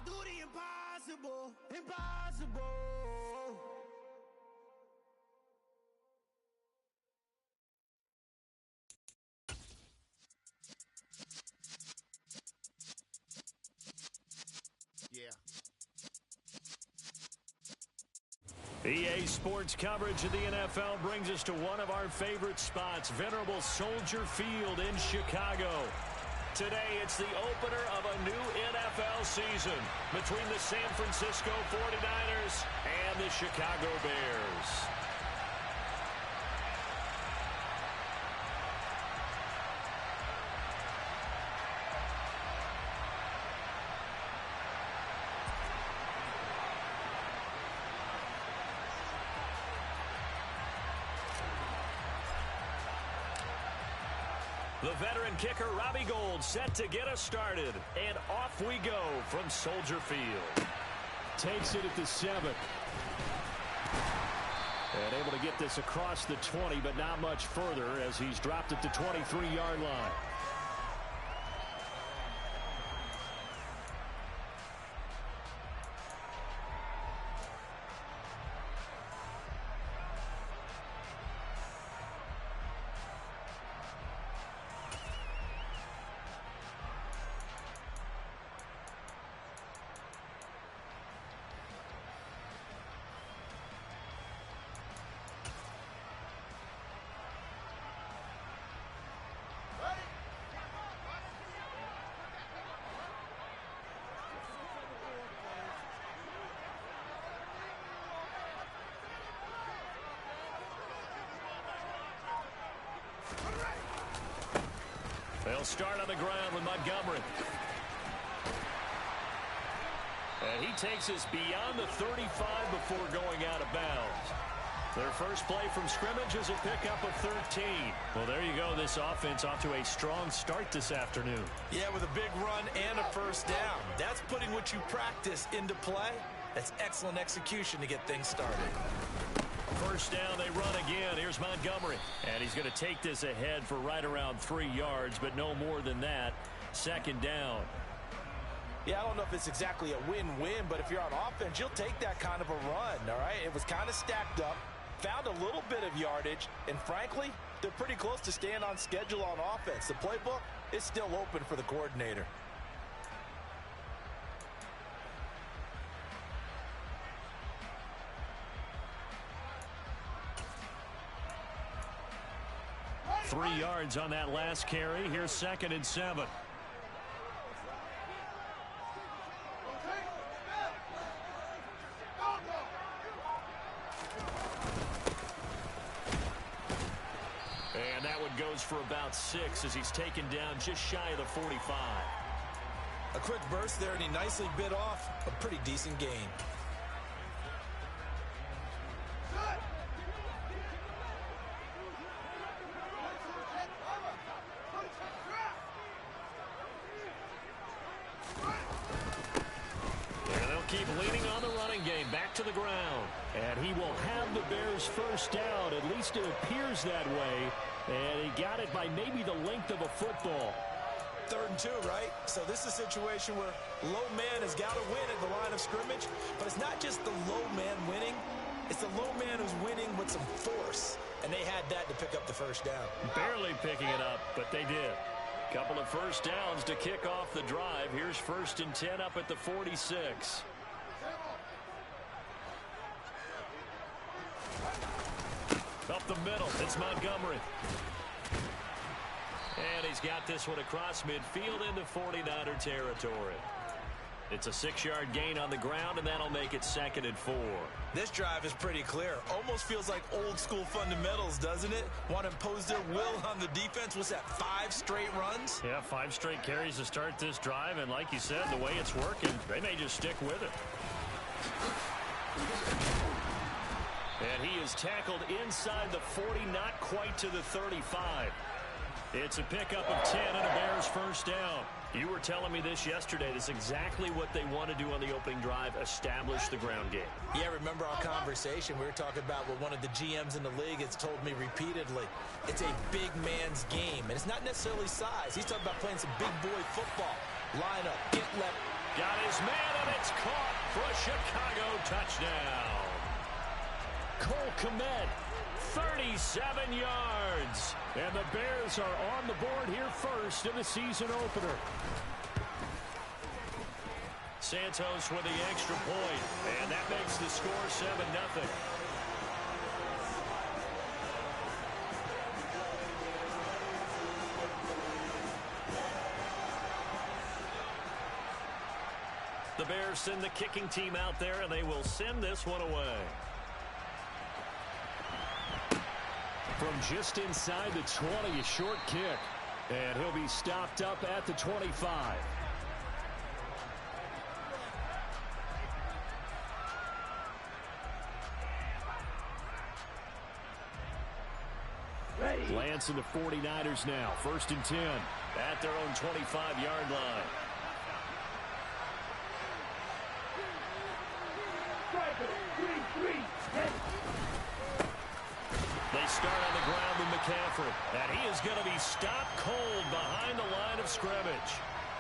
do the impossible, impossible. Yeah. EA Sports coverage of the NFL brings us to one of our favorite spots, venerable Soldier Field in Chicago. Today, it's the opener of a new NFL season between the San Francisco 49ers and the Chicago Bears. The veteran kicker, Robbie Gould, set to get us started. And off we go from Soldier Field. Takes it at the 7. And able to get this across the 20, but not much further as he's dropped at the 23-yard line. They'll start on the ground with Montgomery. And he takes us beyond the 35 before going out of bounds. Their first play from scrimmage is a pickup of 13. Well, there you go. This offense off to a strong start this afternoon. Yeah, with a big run and a first down. That's putting what you practice into play. That's excellent execution to get things started. First down, they run again. Here's Montgomery. And he's going to take this ahead for right around 3 yards, but no more than that. Second down. Yeah, I don't know if it's exactly a win-win, but if you're on offense, you'll take that kind of a run, all right? It was kind of stacked up, found a little bit of yardage, and frankly, they're pretty close to staying on schedule on offense. The playbook is still open for the coordinator. Three yards on that last carry. Here's 2nd and 7. And that one goes for about 6 as he's taken down just shy of the 45. A quick burst there, and he nicely bit off a pretty decent gain. Keep leaning on the running game. Back to the ground. And he will have the Bears first down. At least it appears that way. And he got it by maybe the length of a football. 3rd and 2, right? So this is a situation where low man has got to win at the line of scrimmage. But it's not just the low man winning. It's the low man who's winning with some force. And they had that to pick up the first down. Barely picking it up, but they did. Couple of first downs to kick off the drive. Here's 1st and 10 up at the 46. Up the middle, it's Montgomery. And he's got this one across midfield into 49er territory. It's a 6-yard gain on the ground, and that'll make it 2nd and 4. This drive is pretty clear. Almost feels like old school fundamentals, doesn't it? Want to impose their will on the defense. Was that 5 straight runs? Yeah, 5 straight carries to start this drive, and like you said, the way it's working, they may just stick with it. And he is tackled inside the 40, not quite to the 35. It's a pickup of 10 and a Bears first down. You were telling me this yesterday. This is exactly what they want to do on the opening drive, establish the ground game. Yeah, remember our conversation? We were talking about what one of the GMs in the league has told me repeatedly. It's a big man's game, and it's not necessarily size. He's talking about playing some big boy football. Line up, get left, Got his man, and it's caught for a Chicago touchdown. Cole Kmet, 37 yards. And the Bears are on the board here first in the season opener. Santos with the extra point, and that makes the score 7-0. The Bears send the kicking team out there, and they will send this one away. From just inside the 20, a short kick. And he'll be stopped up at the 25. Lance and the 49ers now. 1st and 10 at their own 25-yard line. They start on the ground with McCaffrey, and he is going to be stopped cold behind the line of scrimmage.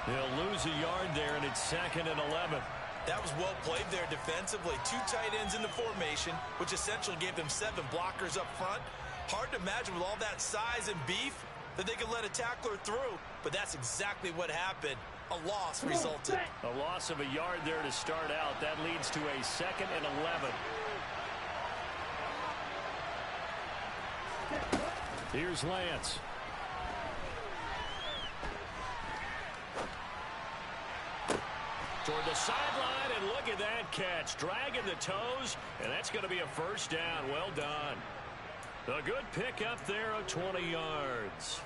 He'll lose a yard there, and it's 2nd and 11. That was well played there defensively. 2 tight ends in the formation, which essentially gave them 7 blockers up front. Hard to imagine with all that size and beef that they could let a tackler through, but that's exactly what happened. A loss resulted. A loss of a yard there to start out. That leads to a 2nd and 11. Here's Lance. Toward the sideline, and look at that catch. Dragging the toes, and that's going to be a first down. Well done. A good pickup there of 20 yards.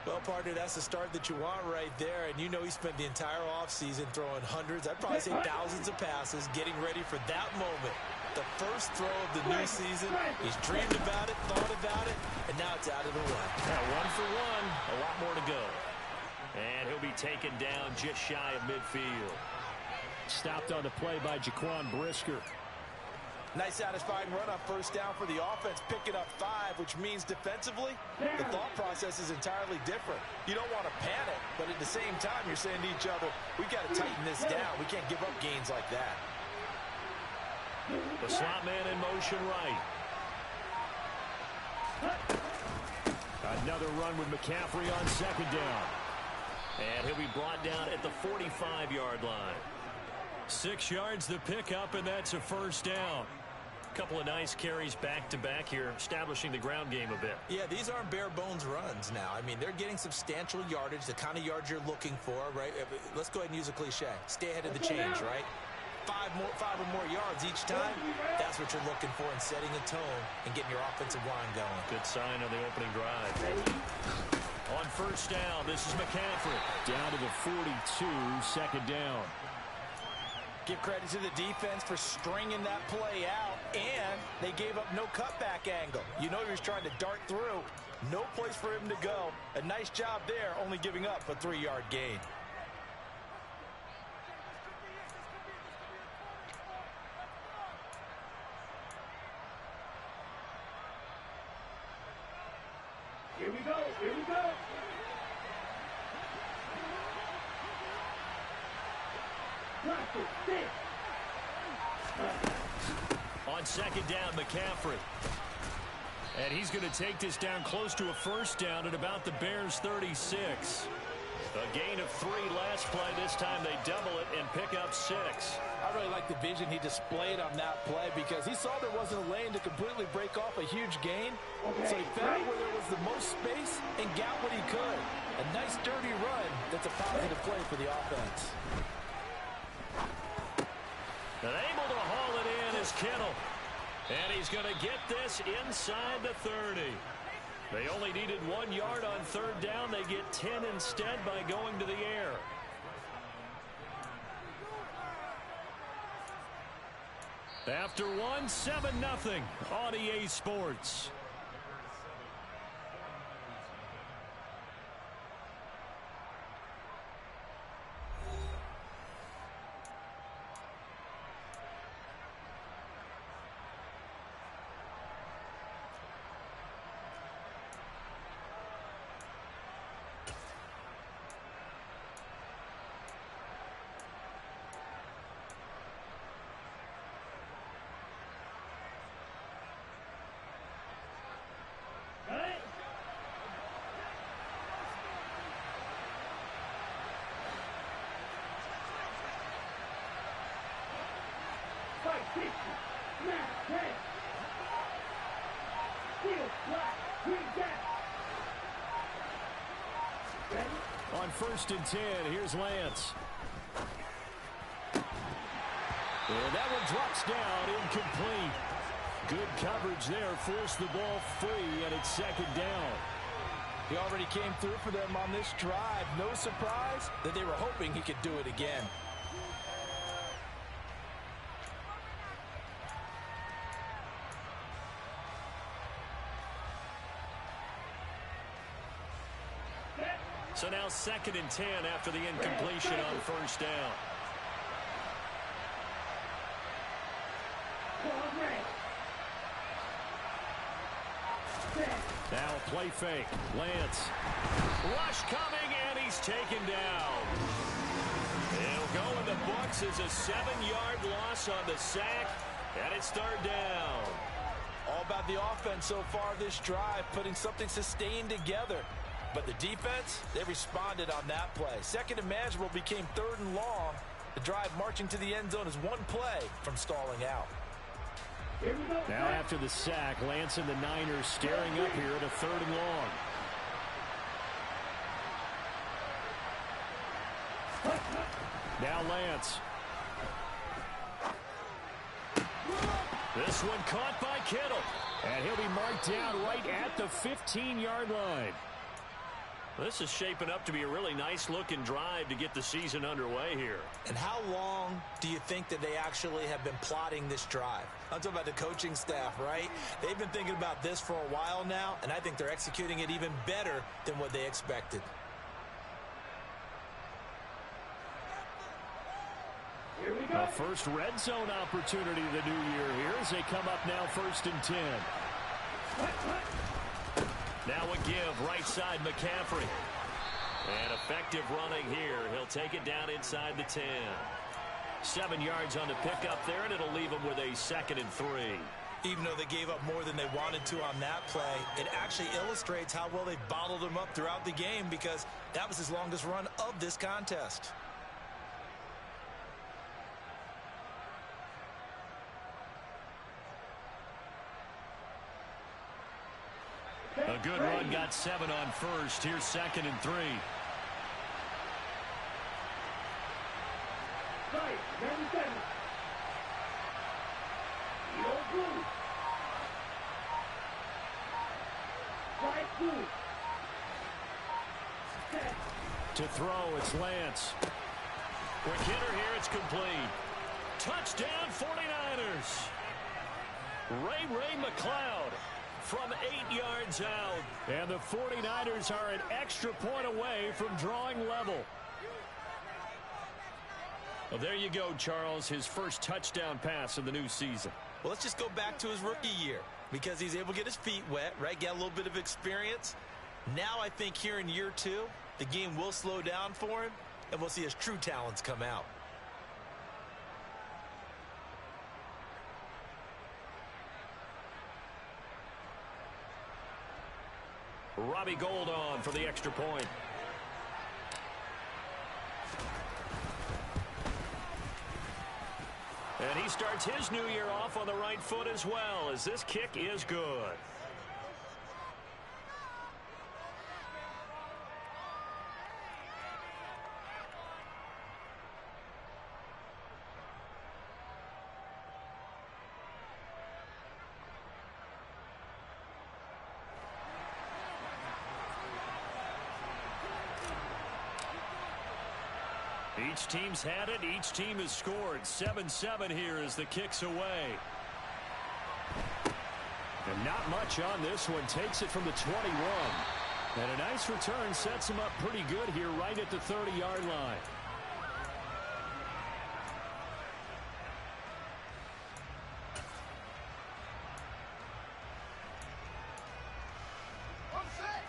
Well, partner, that's the start that you want right there. And you know he spent the entire offseason throwing hundreds, I'd probably say thousands of passes, getting ready for that moment. The first throw of the new season. He's dreamed about it, thought about it, and now it's out of the way. Yeah, 1 for 1, a lot more to go. And he'll be taken down just shy of midfield. Stopped on the play by Jaquan Brisker. Nice satisfying run on first down for the offense, picking up 5, which means defensively, the thought process is entirely different. You don't want to panic, but at the same time, you're saying to each other, we've got to tighten this down. We can't give up gains like that. The slot man in motion right. Another run with McCaffrey on 2nd down. And he'll be brought down at the 45-yard line. 6 yards the pickup, and that's a first down. Couple of nice carries back-to-back here, establishing the ground game a bit. Yeah, these aren't bare-bones runs now. I mean, they're getting substantial yardage, the kind of yards you're looking for, right? Let's go ahead and use a cliche. Stay ahead of the change, right? 5 or more yards each time, that's what you're looking for in setting a tone and getting your offensive line going. Good sign on the opening drive. On first down, this is McCaffrey. Down to the 42, 2nd down. Give credit to the defense for stringing that play out, and they gave up no cutback angle. You know he was trying to dart through. No place for him to go. A nice job there, only giving up a 3-yard gain. Here we go, here we go. On 2nd down, McCaffrey. And he's going to take this down close to a first down at about the Bears' 36. A gain of 3 last play. This time they double it and pick up 6. I really like the vision he displayed on that play because he saw there wasn't a lane to completely break off a huge gain. So he found where there was the most space and got what he could. A nice dirty run that's a positive play for the offense. And able to haul it in is Kittle. And he's going to get this inside the 30. They only needed 1 yard on 3rd down. They get 10 instead by going to the air. After 1, 7-0 on EA Sports. 50. Snap, 10. Steal, black, green, down. Ready? On 1st and 10, here's Lance. And that one drops down, incomplete. Good coverage there, forced the ball free, and it's 2nd down. He already came through for them on this drive. No surprise that they were hoping he could do it again. So now 2nd and 10 after the incompletion on 1st down. Now a play fake. Lance. Rush coming, and he's taken down. It'll go in the books as a 7-yard loss on the sack, and it's 3rd down. All about the offense so far this drive, putting something sustained together. But the defense, they responded on that play. 2nd and manageable became 3rd and long. The drive marching to the end zone is one play from stalling out. Now after the sack, Lance and the Niners staring up here at a 3rd and long. Now Lance. This one caught by Kittle. And he'll be marked down right at the 15-yard line. This is shaping up to be a really nice-looking drive to get the season underway here. And how long do you think that they actually have been plotting this drive? I'm talking about the coaching staff, right? They've been thinking about this for a while now, and I think they're executing it even better than what they expected. Here we go. The first red zone opportunity of the new year here as they come up now 1st and 10. Now a give, right side McCaffrey. And effective running here. He'll take it down inside the 10. 7 yards on the pickup there, and it'll leave him with a 2nd and 3. Even though they gave up more than they wanted to on that play, it actually illustrates how well they bottled them up throughout the game, because that was his longest run of this contest. A good run, got 7 on 1st. Here's 2nd and 3. Right, 97. Yellow blue. Right blue. Set. To throw, it's Lance. Quick hitter here, it's complete. Touchdown 49ers. Ray McLeod from 8 yards out. And the 49ers are an extra point away from drawing level. Well, there you go, Charles. His first touchdown pass of the new season. Well, let's just go back to his rookie year, because he's able to get his feet wet, right? Get a little bit of experience. Now I think here in year 2, the game will slow down for him, and we'll see his true talents come out. Robbie Gould on for the extra point. And he starts his new year off on the right foot as well, as this kick is good. Each team's had it. Each team has scored. 7-7 here as the kick's away. And not much on this one. Takes it from the 21. And a nice return sets him up pretty good here right at the 30-yard line.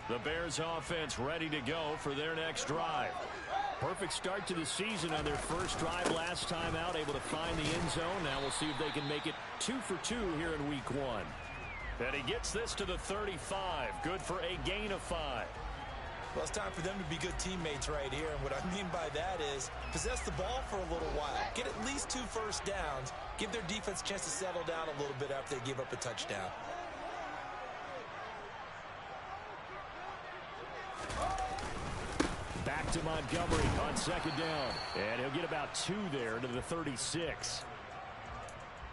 The Bears offense ready to go for their next drive. Perfect start to the season on their first drive last time out, able to find the end zone. Now we'll see if they can make it 2 for 2 here in week 1. And he gets this to the 35. Good for a gain of 5. Well, it's time for them to be good teammates right here. And what I mean by that is possess the ball for a little while. Get at least 2 first downs. Give their defense a chance to settle down a little bit after they give up a touchdown. Back to Montgomery on 2nd down. And he'll get about 2 there to the 36.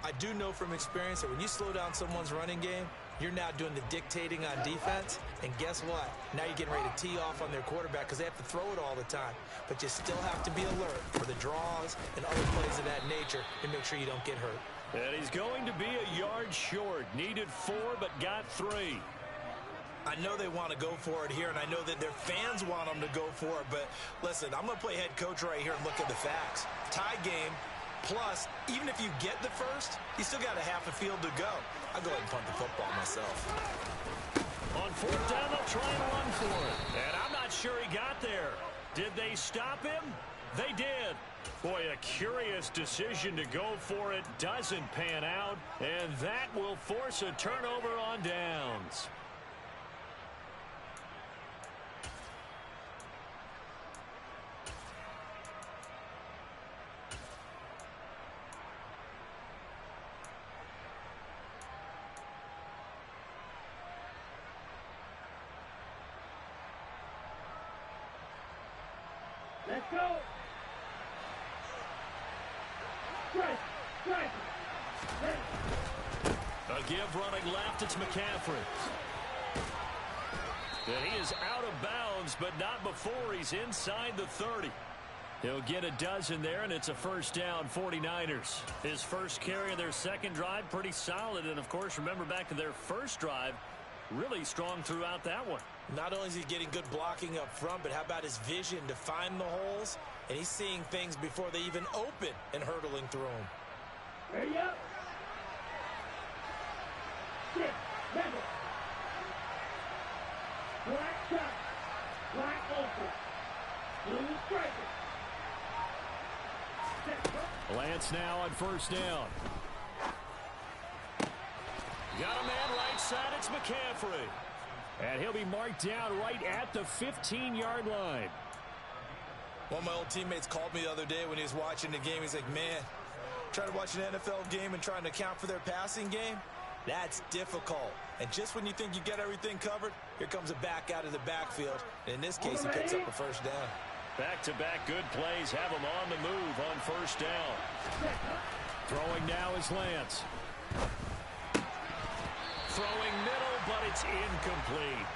I do know from experience that when you slow down someone's running game, you're now doing the dictating on defense. And guess what? Now you're getting ready to tee off on their quarterback because they have to throw it all the time. But you still have to be alert for the draws and other plays of that nature and make sure you don't get hurt. And he's going to be a yard short. Needed 4, but got 3. I know they want to go for it here, and I know that their fans want them to go for it. But listen, I'm going to play head coach right here and look at the facts. Tie game. Plus, even if you get the first, you still got a half a field to go. I'll go ahead and punt the football myself. On 4th down, they'll try and run for it. And I'm not sure he got there. Did they stop him? They did. Boy, a curious decision to go for it. Doesn't pan out. And that will force a turnover on downs. Let's go. Strike. Strike. A give running left. It's McCaffrey. And he is out of bounds, but not before he's inside the 30. He'll get a dozen there, and it's a 1st down, 49ers. His first carry of their 2nd drive, pretty solid. And, of course, remember back to their 1st drive, really strong throughout that one. Not only is he getting good blocking up front, but how about his vision to find the holes? And he's seeing things before they even open and hurdling through them. Ready up. Six. Level. Black shot. Black ultra. Blue striker. Lance now on 1st down. Got a man right side. It's McCaffrey. And he'll be marked down right at the 15-yard line. One of my old teammates called me the other day when he was watching the game. He's like, man, trying to watch an NFL game and trying to account for their passing game, that's difficult. And just when you think you get everything covered, here comes a back out of the backfield. And in this case, he picks up a 1st down. Back-to-back good plays have him on the move on 1st down. Throwing now is Lance. Throwing middle, but it's incomplete.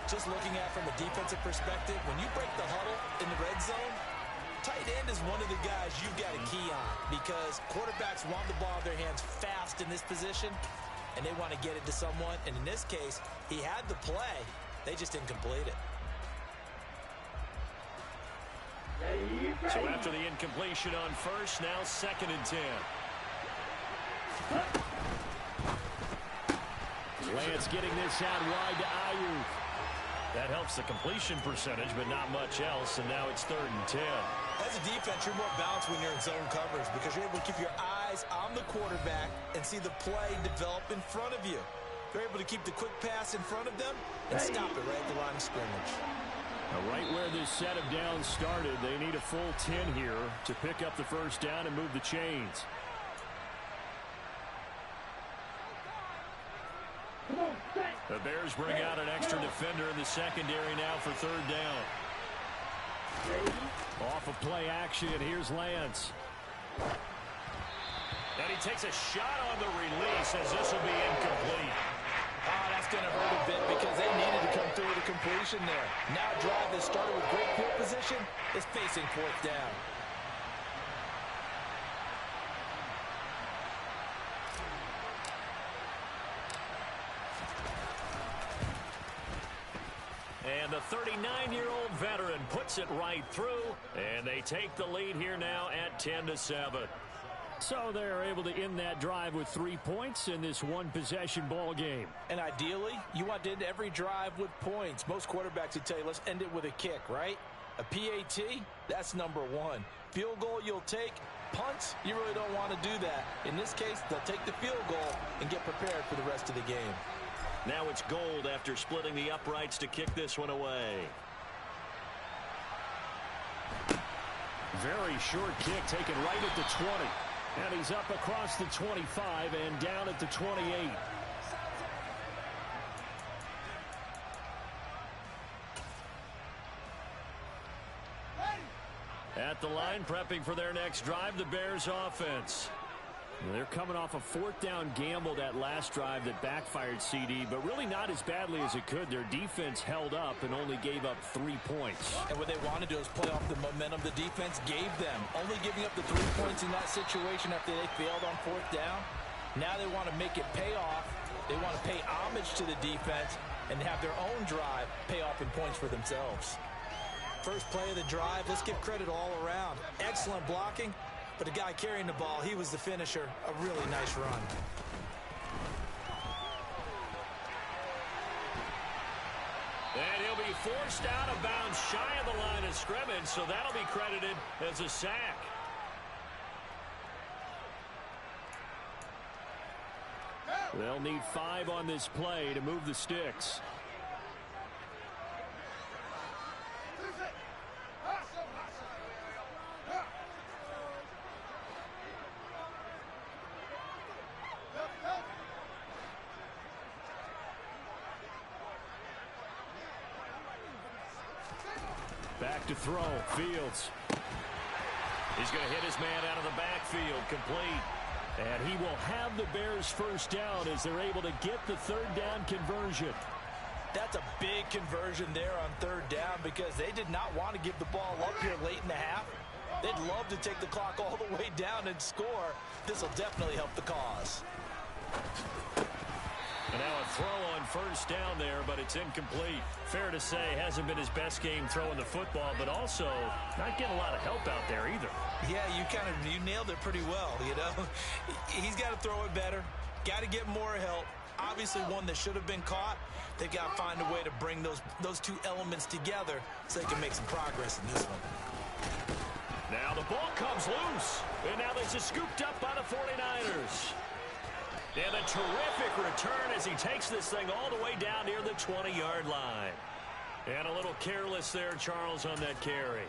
Just looking at it from a defensive perspective, when you break the huddle in the red zone, tight end is one of the guys you've got a key on because quarterbacks want the ball in their hands fast in this position, and they want to get it to someone. And in this case, he had the play. They just didn't complete it. So after the incompletion on 1st, now 2nd and 10. Lance getting this out wide to Ayuk. That helps the completion percentage, but not much else, and now it's 3rd and 10. As a defense, you're more balanced when you're in zone coverage because you're able to keep your eyes on the quarterback and see the play develop in front of you. They're able to keep the quick pass in front of them and stop it right at the line of scrimmage. Now, right where this set of downs started, they need a full 10 here to pick up the 1st down and move the chains. The Bears bring out an extra defender in the secondary now for 3rd down. Off of play action, here's Lance. And he takes a shot on the release as this will be incomplete. Oh, that's going to hurt a bit because they needed to come through with a completion there. Now a drive that started with great field position is facing 4th down. And the 39-year-old veteran puts it right through, and they take the lead here now at 10-7. So they're able to end that drive with 3 points in this one-possession ball game. And ideally, you want to end every drive with points. Most quarterbacks would tell you, let's end it with a kick, right? A PAT, that's number 1. Field goal you'll take. Punts, you really don't want to do that. In this case, they'll take the field goal and get prepared for the rest of the game. Now it's Gold after splitting the uprights to kick this one away. very short kick taken right at the 20. And he's up across the 25 and down at the 28. At the line, prepping for their next drive, the Bears offense. They're coming off a fourth down gamble that last drive that backfired, CD, but really not as badly as it could. Their defense held up and only gave up 3 points. And what they wanted to do is play off the momentum the defense gave them. Only giving up the 3 points in that situation after they failed on fourth down. Now they want to make it pay off. They want to pay homage to the defense and have their own drive pay off in points for themselves. First play of the drive, let's give credit all around. Excellent blocking, but the guy carrying the ball, he was the finisher. A really nice run. And he'll be forced out of bounds shy of the line of scrimmage, so that'll be credited as a sack. They'll need 5 on this play to move the sticks. Back to throw. Fields. He's going to hit his man out of the backfield. Complete. And he will have the Bears first down as they're able to get the third down conversion. That's a big conversion there on third down because they did not want to give the ball up here late in the half. They'd love to take the clock all the way down and score. This will definitely help the cause. And now a throw on first down there, but it's incomplete. Fair to say, hasn't been his best game throwing the football, but also not getting a lot of help out there either. Yeah, you nailed it pretty well, you know. He's got to throw it better. Got to get more help. Obviously one that should have been caught. They've got to find a way to bring those two elements together so they can make some progress in this one. Now the ball comes loose. And now this is scooped up by the 49ers. And a terrific return as he takes this thing all the way down near the 20-yard line. And a little careless there, Charles, on that carry.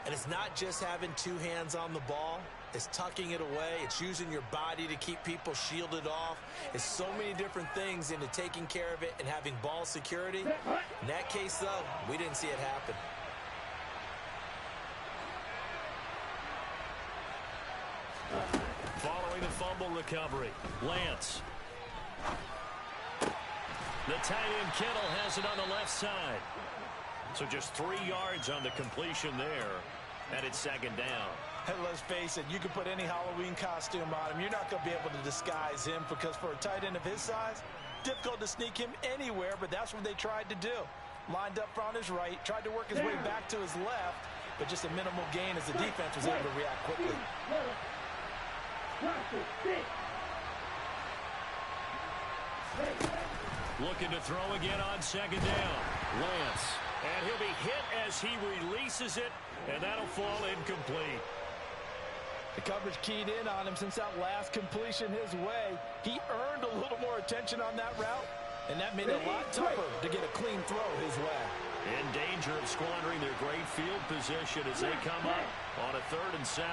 And it's not just having 2 hands on the ball. It's tucking it away. It's using your body to keep people shielded off. It's so many different things into taking care of it and having ball security. In that case, though, we didn't see it happen. Following the fumble recovery, Lance. The tight end Kittle has it on the left side. So just 3 yards on the completion there. And it's second down. And let's face it, you can put any Halloween costume on him. You're not going to be able to disguise him because for a tight end of his size, difficult to sneak him anywhere, but that's what they tried to do. Lined up on his right, tried to work his way back to his left, but just a minimal gain as the defense was able to react quickly. Looking to throw again on second down. Lance. And he'll be hit as he releases it, and that'll fall incomplete. The coverage keyed in on him since that last completion his way. He earned a little more attention on that route, and that made it a lot tougher to get a clean throw his way. In danger of squandering their great field position as they come up on a 3rd and 7.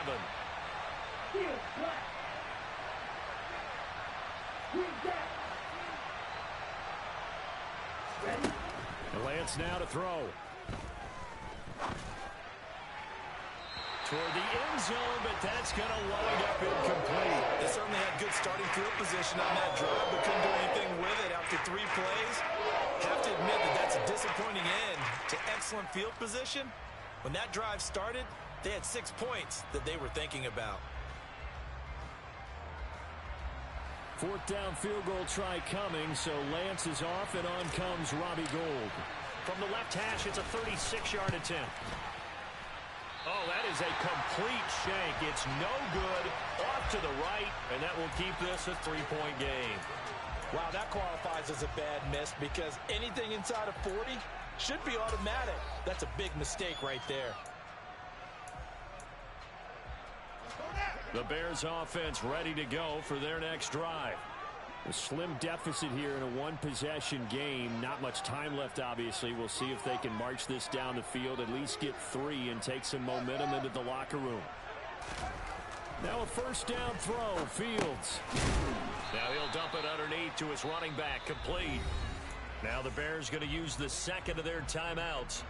Lance now to throw. Toward the end zone, but that's going to wind up incomplete. They certainly had good starting field position on that drive, but couldn't do anything with it after 3 plays. Have to admit that that's a disappointing end to excellent field position. When that drive started, they had 6 points that they were thinking about. 4th down field goal try coming, so Lance is off, and on comes Robbie Gould. From the left hash, it's a 36-yard attempt. Oh, that is a complete shank. It's no good. Off to the right, and that will keep this a 3-point game. Wow, that qualifies as a bad miss because anything inside of 40 should be automatic. That's a big mistake right there. The Bears offense ready to go for their next drive. A slim deficit here in a one-possession game. Not much time left, obviously. We'll see if they can march this down the field, at least get 3 and take some momentum into the locker room. Now a first down throw, Fields. Now he'll dump it underneath to his running back, complete. Now the Bears going to use the second of their timeouts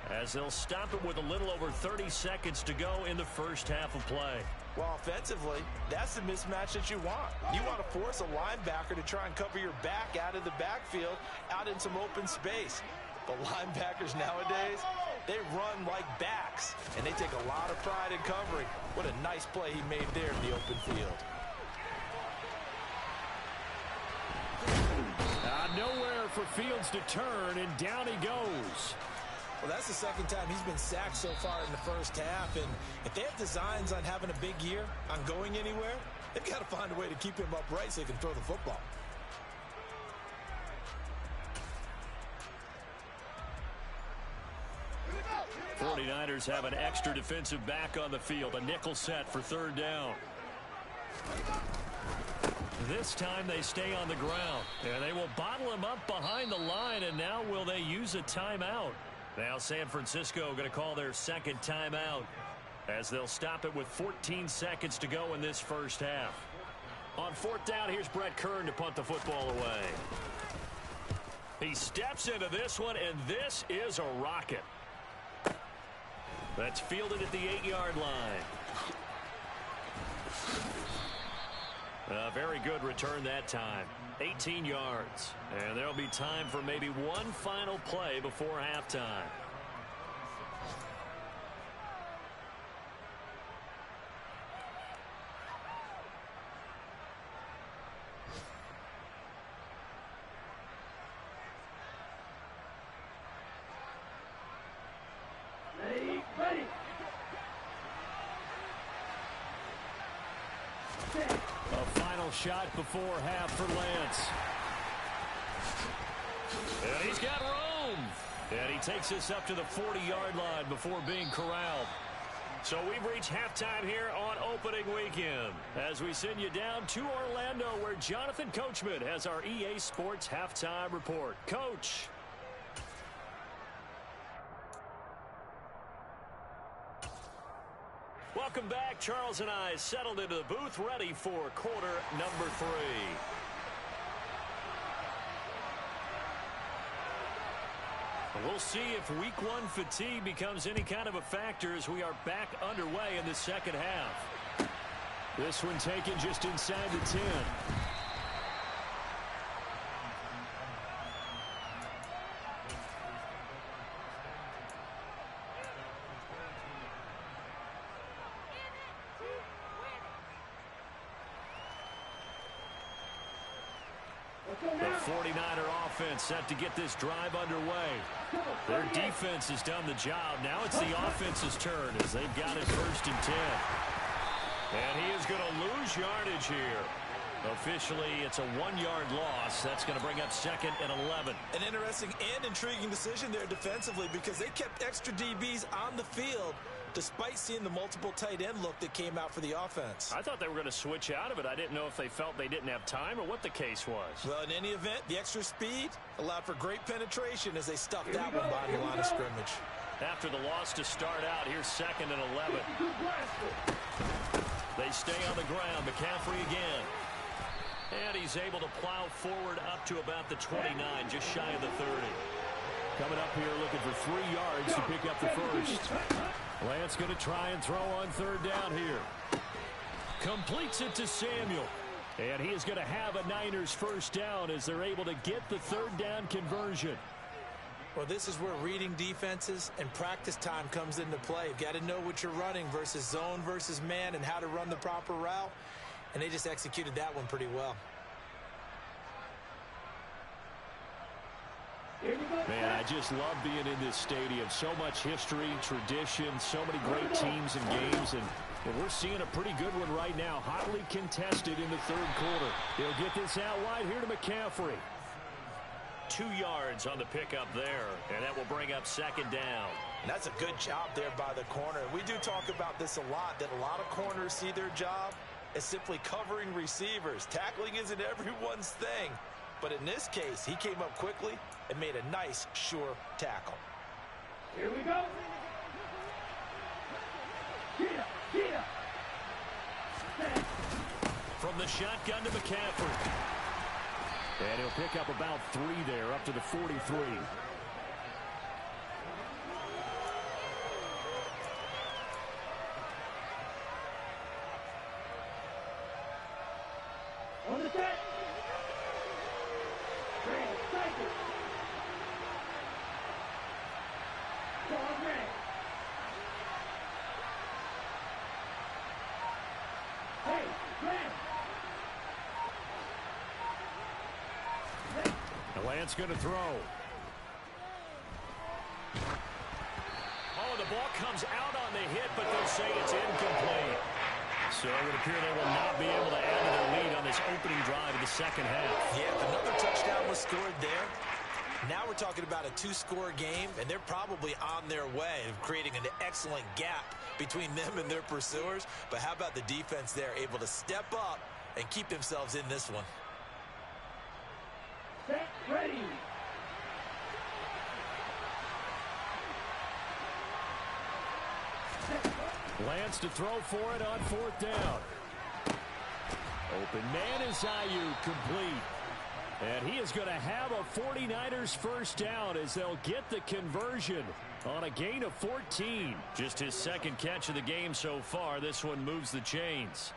as they'll stop it with a little over 30 seconds to go in the first half of play. Well, offensively, that's the mismatch that you want. You want to force a linebacker to try and cover your back out of the backfield, out in some open space. But linebackers nowadays, they run like backs, and they take a lot of pride in covering. What a nice play he made there in the open field. Nowhere for Fields to turn, and down he goes. Well, that's the second time he's been sacked so far in the first half, and if they have designs on having a big year, on going anywhere, they've got to find a way to keep him upright so he can throw the football. The 49ers have an extra defensive back on the field, a nickel set for third down. This time they stay on the ground, and they will bottle him up behind the line, and now will they use a timeout? Now San Francisco going to call their second timeout as they'll stop it with 14 seconds to go in this first half. On fourth down, here's Brett Kern to punt the football away. He steps into this one, and this is a rocket. That's fielded at the 8-yard line. A very good return that time. 18 yards. And there'll be time for maybe one final play before halftime. Ready. A final shot before half for Lance. And he's got room. And he takes us up to the 40-yard line before being corralled. So we've reached halftime here on opening weekend as we send you down to Orlando where Jonathan Coachman has our EA Sports halftime report. Coach. Welcome back. Charles and I settled into the booth ready for quarter number 3. We'll see if week 1 fatigue becomes any kind of a factor as we are back underway in the second half. This one taken just inside the 10. The 49er offense set to get this drive underway. Their defense has done the job. Now it's the offense's turn as they've got it 1st and 10. And he is going to lose yardage here. Officially, it's a 1-yard loss. That's going to bring up 2nd and 11. An interesting and intriguing decision there defensively because they kept extra DBs on the field despite seeing the multiple tight end look that came out for the offense. I thought they were going to switch out of it. I didn't know if they felt they didn't have time or what the case was. Well, in any event, the extra speed allowed for great penetration as they stuffed that one behind the line of scrimmage. After the loss to start out, here's 2nd and 11. They stay on the ground. McCaffrey again. And he's able to plow forward up to about the 29, just shy of the 30. Coming up here looking for 3 yards to pick up the first. Lance going to try and throw on 3rd down here. Completes it to Samuel. And he is going to have a Niners first down as they're able to get the 3rd down conversion. Well, this is where reading defenses and practice time comes into play. You've got to know what you're running versus zone versus man and how to run the proper route. And they just executed that one pretty well. Man, I just love being in this stadium. So much history, tradition, so many great teams and games. And we're seeing a pretty good one right now. Hotly contested in the 3rd quarter. He'll get this out wide here to McCaffrey. 2 yards on the pickup there. And that will bring up 2nd down. And that's a good job there by the corner. We do talk about this a lot, that a lot of corners see their job is simply covering receivers. Tackling isn't everyone's thing. But in this case, he came up quickly and made a nice, sure tackle. Here we go. Cheetah. From the shotgun to McCaffrey. And he'll pick up about 3 there, up to the 43. On the set. Ready, cycle. Ball ready. Hey, ready. Lance going to throw. Oh, the ball comes out on the hit, but they'll say it's incomplete. So it would appear they will not be able to add to their lead on this opening drive of the second half. Yeah, if another touchdown was scored there, now we're talking about a 2-score game, and they're probably on their way of creating an excellent gap between them and their pursuers. But how about the defense there, able to step up and keep themselves in this one? Set, ready. Lance to throw for it on 4th down. Open man is Ayuk, complete. And he is going to have a 49ers first down as they'll get the conversion on a gain of 14. Just his second catch of the game so far. This one moves the chains.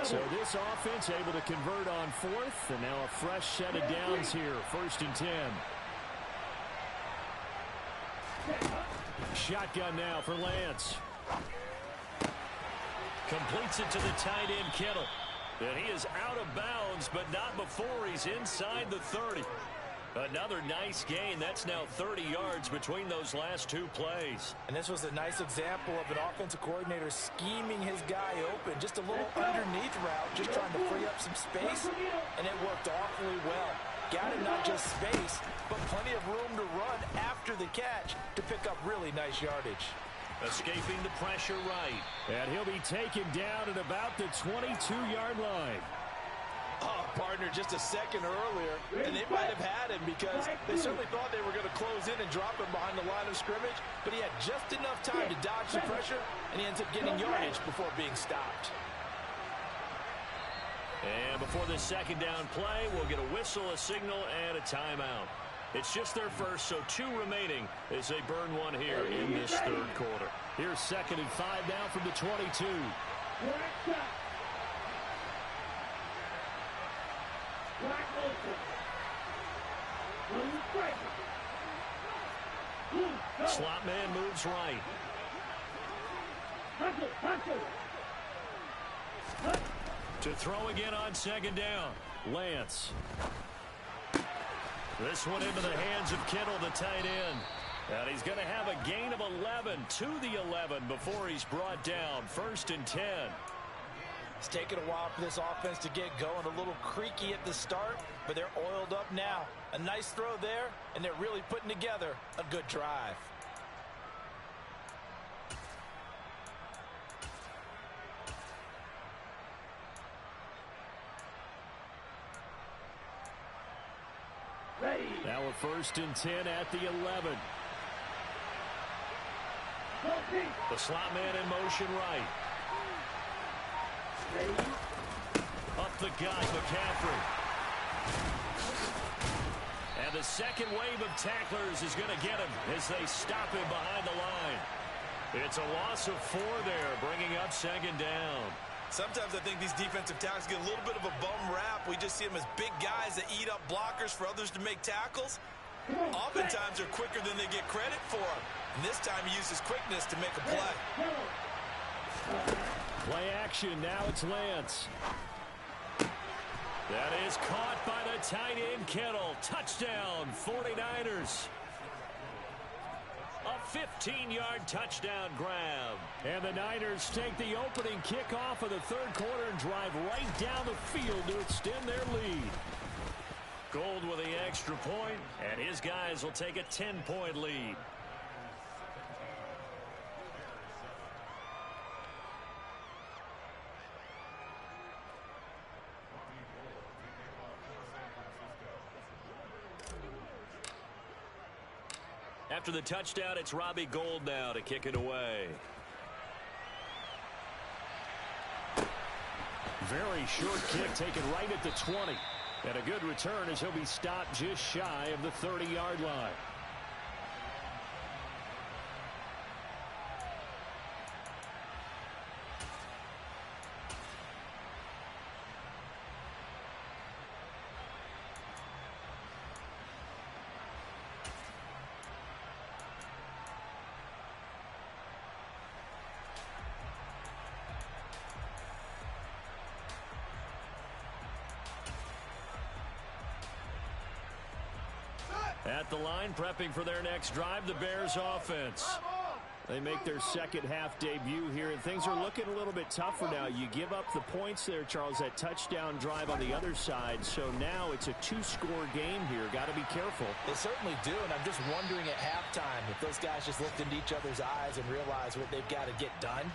So this offense able to convert on 4th, and now a fresh set of downs here, 1st and 10. Shotgun now for Lance. Completes it to the tight end, Kittle. And he is out of bounds, but not before he's inside the 30. Another nice gain. That's now 30 yards between those last 2 plays. And this was a nice example of an offensive coordinator scheming his guy open. Just a little underneath route, just trying to free up some space, and it worked awfully well. Got him not just space, but plenty of room to run after the catch to pick up really nice yardage. Escaping the pressure right. And he'll be taken down at about the 22-yard line. Oh, partner, just a second earlier, and they might have had him because they certainly thought they were going to close in and drop him behind the line of scrimmage, but he had just enough time to dodge the pressure, and he ends up getting yardage before being stopped. And before the second down play, we'll get a whistle, a signal, and a timeout. It's just their first, so 2 remaining as they burn one here in this 3rd quarter. Here's 2nd and 5 now from the 22. Slot man moves right. To throw again on 2nd down. Lance. This one into the hands of Kittle, the tight end. And he's going to have a gain of 11 to the 11 before he's brought down. 1st and 10. It's taken a while for this offense to get going. A little creaky at the start, but they're oiled up now. A nice throw there, and they're really putting together a good drive. Ready. Now a 1st and 10 at the 11. The slot man in motion right. Ready. Up the gut, McCaffrey. And the second wave of tacklers is going to get him as they stop him behind the line. It's a loss of 4 there, bringing up 2nd down. Sometimes I think these defensive tackles get a little bit of a bum rap. We just see them as big guys that eat up blockers for others to make tackles. Oftentimes they're quicker than they get credit for. And this time he uses quickness to make a play. Play action, now it's Lance. That is caught by the tight end Kittle. Touchdown, 49ers. A 15-yard touchdown grab. And the Niners take the opening kickoff of the 3rd quarter and drive right down the field to extend their lead. Gold with the extra point, and his guys will take a 10-point lead. After the touchdown, it's Robbie Gould now to kick it away. Very short kick taken right at the 20. And a good return as he'll be stopped just shy of the 30-yard line. At the line, prepping for their next drive, the Bears offense. They make their second half debut here, and things are looking a little bit tougher now. You give up the points there, Charles, that touchdown drive on the other side. So now it's a two-score game here. Got to be careful. They certainly do, and I'm just wondering at halftime if those guys just looked into each other's eyes and realized what they've got to get done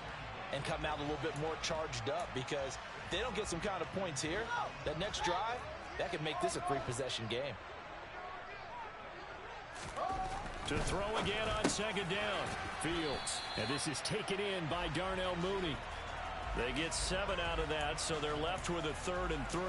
and come out a little bit more charged up, because if they don't get some kind of points here, that next drive, that could make this a three-possession game. To throw again on second down. Fields. And this is taken in by Darnell Mooney. They get 7 out of that, so they're left with a 3rd and 3.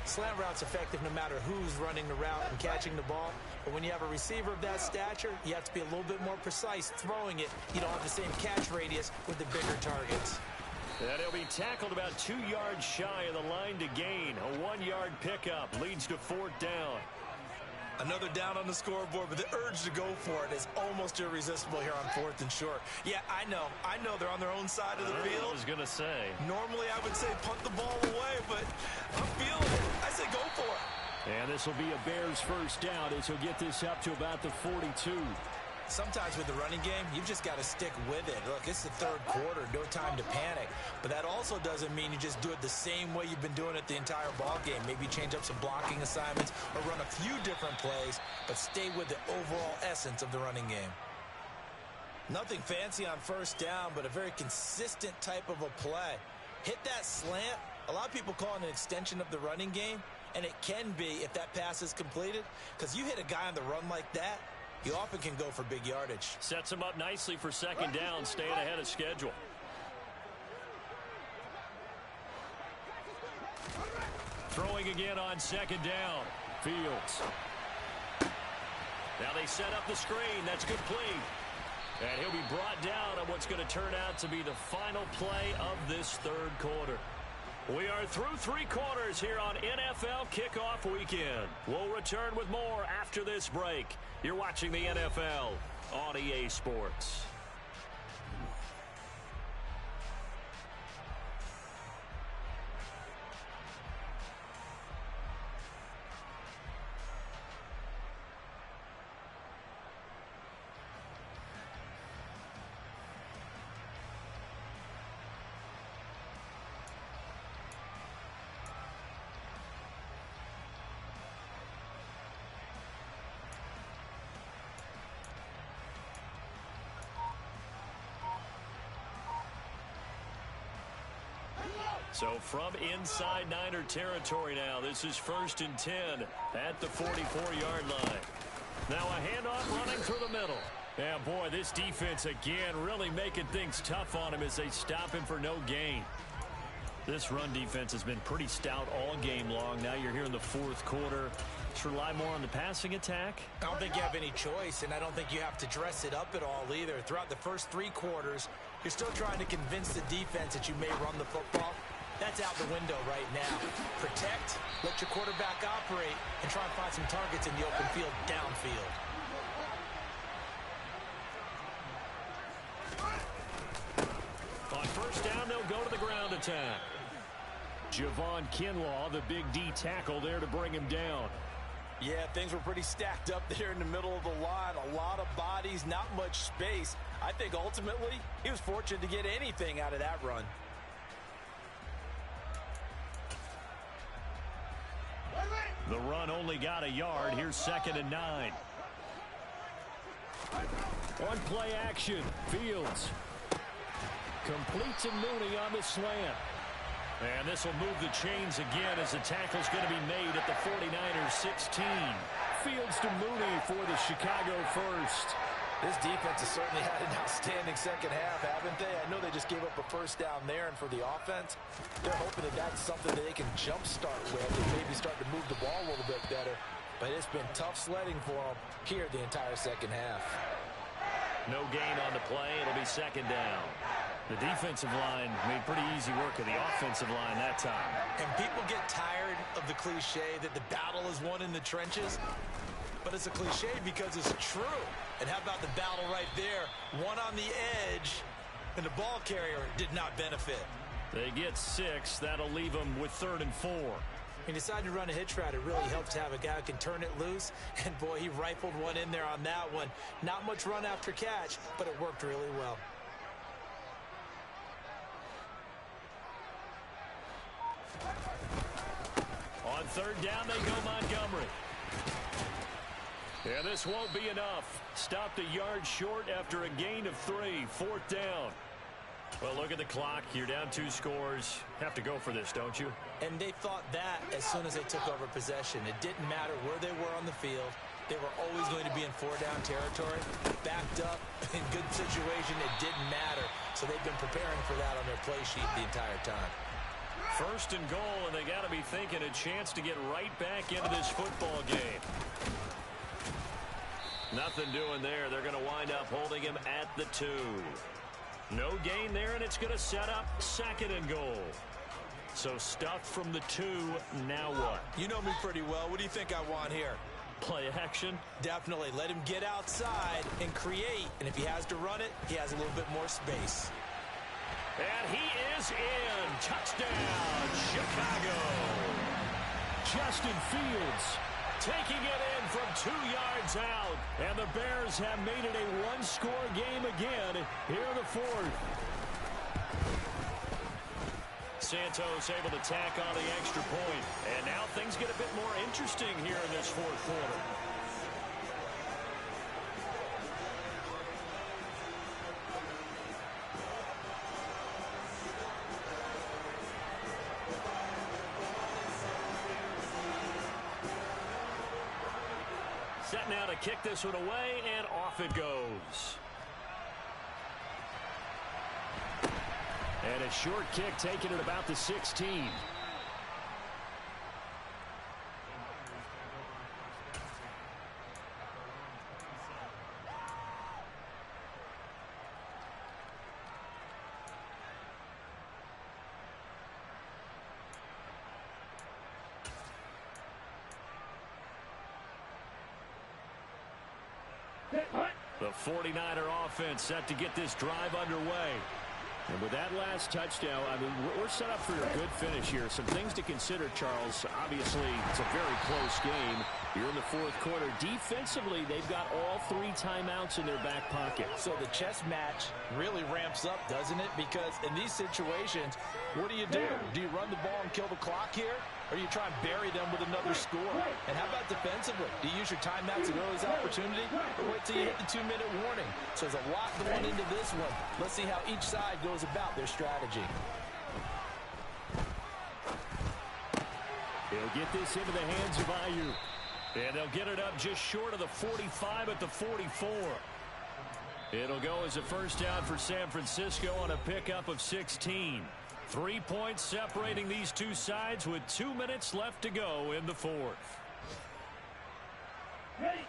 Slant route's effective no matter who's running the route and catching the ball. But when you have a receiver of that stature, you have to be a little bit more precise throwing it. You don't have the same catch radius with the bigger targets. And he'll be tackled about 2 yards shy of the line to gain. A 1-yard pickup leads to 4th down. Another down on the scoreboard, but the urge to go for it is almost irresistible here on 4th and short. Yeah, I know they're on their own side of the field. I was going to say. Normally I would say punt the ball away, but I'm feeling it. I say go for it. And this will be a Bears first down as he'll get this up to about the 42. Sometimes with the running game, you've just got to stick with it. Look, it's the 3rd quarter, no time to panic. But that also doesn't mean you just do it the same way you've been doing it the entire ball game. Maybe change up some blocking assignments or run a few different plays, but stay with the overall essence of the running game. Nothing fancy on first down, but a very consistent type of a play. Hit that slant. A lot of people call it an extension of the running game, and it can be if that pass is completed, because you hit a guy on the run like that, you often can go for big yardage. Sets him up nicely for second down, staying ahead of schedule. Throwing again on second down. Fields. Now they set up the screen. That's complete. And he'll be brought down on what's going to turn out to be the final play of this 3rd quarter. We are through 3 quarters here on NFL Kickoff Weekend. We'll return with more after this break. You're watching the NFL on EA Sports. So from inside Niner territory now, this is 1st and 10 at the 44-yard line. Now a handoff running through the middle. Yeah, boy, this defense again really making things tough on him as they stop him for no gain. This run defense has been pretty stout all game long. Now you're here in the 4th quarter. Just rely more on the passing attack. I don't think you have any choice, and I don't think you have to dress it up at all either. Throughout the first 3 quarters, you're still trying to convince the defense that you may run the football. That's out the window right now. Protect, let your quarterback operate, and try and find some targets in the open field downfield. On first down, they'll go to the ground attack. Javon Kinlaw, the big D tackle there to bring him down. Yeah, things were pretty stacked up there in the middle of the line. A lot of bodies, not much space. I think ultimately he was fortunate to get anything out of that run. The run only got a yard. Here's 2nd and 9. On play action, Fields complete to Mooney on the slant. And this will move the chains again as the tackle's going to be made at the 49ers 16. Fields to Mooney for the Chicago first. This defense has certainly had an outstanding second half, haven't they? I know they just gave up a first down there, and for the offense, they're hoping that that's something that they can jumpstart with and maybe start to move the ball a little bit better. But it's been tough sledding for them here the entire second half. No gain on the play. It'll be second down. The defensive line made pretty easy work of the offensive line that time. And people get tired of the cliche that the battle is won in the trenches. But it's a cliche because it's true. And how about the battle right there? One on the edge, and the ball carrier did not benefit. They get 6. That'll leave them with 3rd and 4. He decided to run a hitch route. It really helps to have a guy who can turn it loose. And, boy, he rifled one in there on that one. Not much run after catch, but it worked really well. On 3rd down, they go Montgomery. And this won't be enough. Stopped a yard short after a gain of 3. 4th down. Well, look at the clock. You're down 2 scores. Have to go for this, don't you? And they thought that as soon as they took over possession. It didn't matter where they were on the field. They were always going to be in 4-down territory. Backed up, in good situation, it didn't matter. So they've been preparing for that on their play sheet the entire time. 1st and goal, and they got to be thinking a chance to get right back into this football game. Nothing doing there. They're going to wind up holding him at the 2. No gain there, and it's going to set up 2nd and goal. So stuffed from the 2. Now what? You know me pretty well. What do you think I want here? Play action? Definitely. Let him get outside and create. And if he has to run it, he has a little bit more space. And he is in. Touchdown, Chicago. Justin Fields taking it in from 2 yards out. And the Bears have made it a 1-score game again here in the 4th. Santos able to tack on the extra point. And now things get a bit more interesting here in this 4th quarter. Set now to kick this one away, and off it goes. And a short kick taken at about the 16. The 49er offense set to get this drive underway. And with that last touchdown, I mean, we're set up for a good finish here. Some things to consider, Charles. Obviously, it's a very close game. You're in the 4th quarter. Defensively, they've got all 3 timeouts in their back pocket. So the chess match really ramps up, doesn't it? Because in these situations, what do? Do you run the ball and kill the clock here? Or do you try and bury them with another score? And how about defensively? Do you use your timeouts at earliest opportunity? Or wait till you hit the 2-minute warning? So there's a lot going into this one. Let's see how each side goes about their strategy. He'll get this into the hands of Ayuk. And they'll get it up just short of the 45 at the 44. It'll go as a first down for San Francisco on a pickup of 16. 3 points separating these two sides with 2 minutes left to go in the 4th.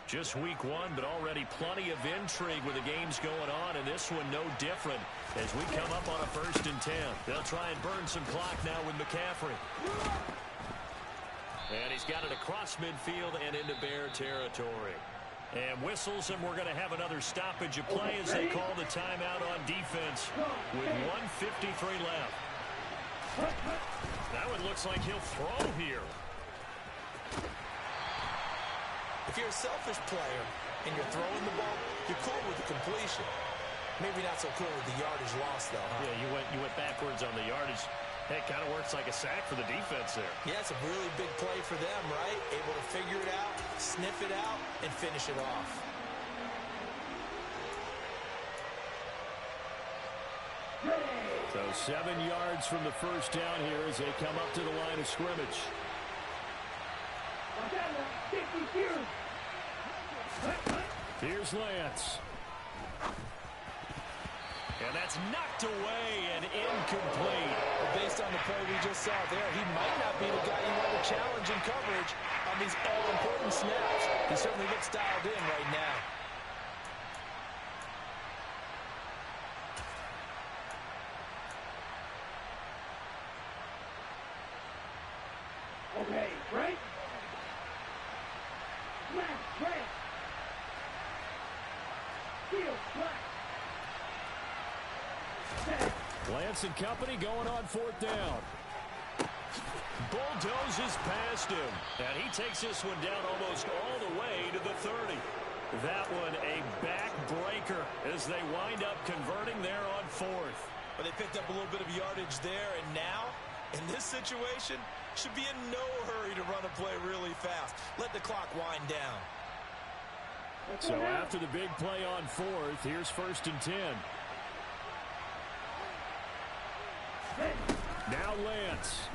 Just week 1, but already plenty of intrigue with the games going on, and this one no different as we come up on a 1st and 10. They'll try and burn some clock now with McCaffrey. And he's got it across midfield and into Bear territory. And whistles, and we're going to have another stoppage of play as they call the timeout on defense with 1:53 left. That one looks like he'll throw here. If you're a selfish player and you're throwing the ball, you're cool with the completion. Maybe not so cool with the yardage loss, though, huh? Yeah, you went backwards on the yardage. Hey, it kind of works like a sack for the defense there. Yeah, it's a really big play for them, right? Able to figure it out, sniff it out, and finish it off. So 7 yards from the first down here as they come up to the line of scrimmage. Here's Lance. And that's knocked away and incomplete. Well, based on the play we just saw there, he might not be the guy you want to challenge in coverage on these all-important snaps. He certainly looks dialed in right now. Okay, right? Left, right. Field, left. Set. Lance and company going on 4th down. Bulldozes past him. And he takes this one down almost all the way to the 30. That one a backbreaker as they wind up converting there on 4th. But they picked up a little bit of yardage there, and now, in this situation, should be in no hurry to run a play really fast. Let the clock wind down. So after the big play on 4th, here's 1st and 10. Now Lance.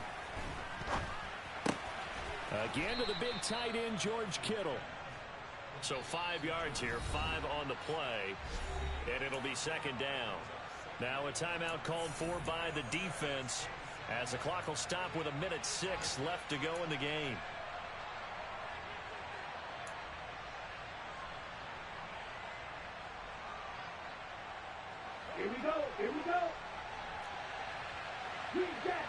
Again to the big tight end, George Kittle. So 5 yards here, 5 on the play, and it'll be 2nd down. Now a timeout called for by the defense as the clock will stop with 1:06 left to go in the game. Here we go, here we go. Green jack.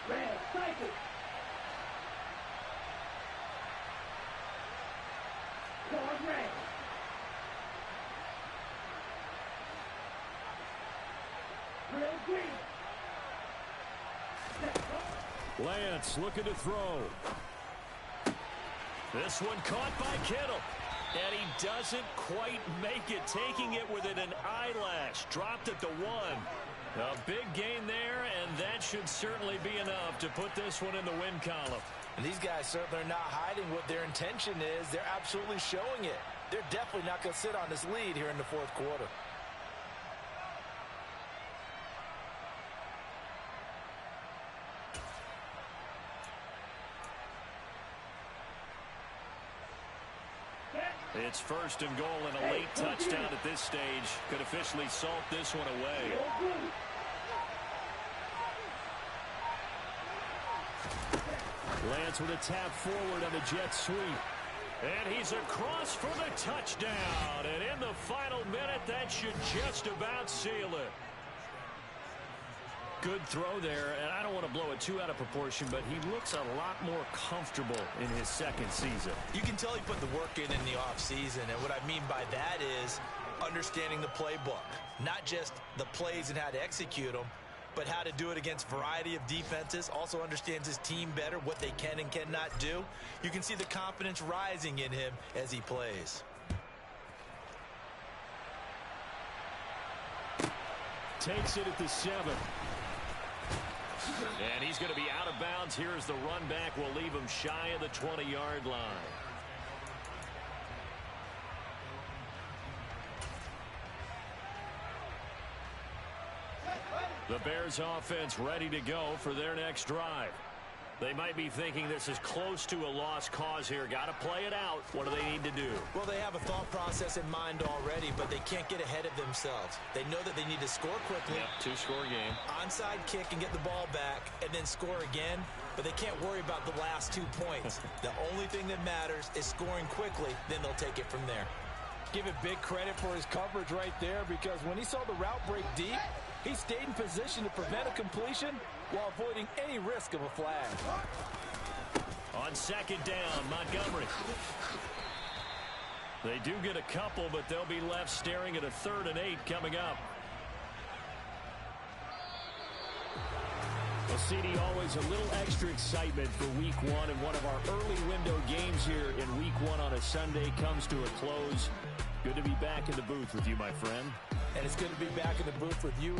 Red cycle. Card red. Real green. Lance looking to throw. This one caught by Kittle. And he doesn't quite make it, taking it within an eyelash. Dropped at the 1. A big gain there, and that should certainly be enough to put this one in the win column. And these guys certainly are not hiding what their intention is. They're absolutely showing it. They're definitely not going to sit on this lead here in the 4th quarter. It's 1st and goal, and a late touchdown at this stage could officially salt this one away. Lance with a tap forward on the jet sweep. And he's across for the touchdown. And in the final minute, that should just about seal it. Good throw there, and I don't want to blow it too out of proportion, but he looks a lot more comfortable in his 2nd season. You can tell he put the work in the offseason, and what I mean by that is understanding the playbook. Not just the plays and how to execute them, but how to do it against a variety of defenses. Also understands his team better, what they can and cannot do. You can see the confidence rising in him as he plays. Takes it at the 7. And he's going to be out of bounds here as the run back will leave him shy of the 20-yard line. The Bears offense ready to go for their next drive. They might be thinking this is close to a lost cause here. Got to play it out. What do they need to do? Well, they have a thought process in mind already, but they can't get ahead of themselves. They know that they need to score quickly. Yep, 2-score game. Onside kick and get the ball back and then score again, but they can't worry about the last 2 points. The only thing that matters is scoring quickly, then they'll take it from there. Give it big credit for his coverage right there, because when he saw the route break deep, he stayed in position to prevent a completion while avoiding any risk of a flag. On 2nd down, Montgomery. They do get a couple, but they'll be left staring at a 3rd and 8 coming up. Well, CD, always a little extra excitement for Week 1, and one of our early window games here in Week 1 on a Sunday comes to a close. Good to be back in the booth with you, my friend. And it's good to be back in the booth with you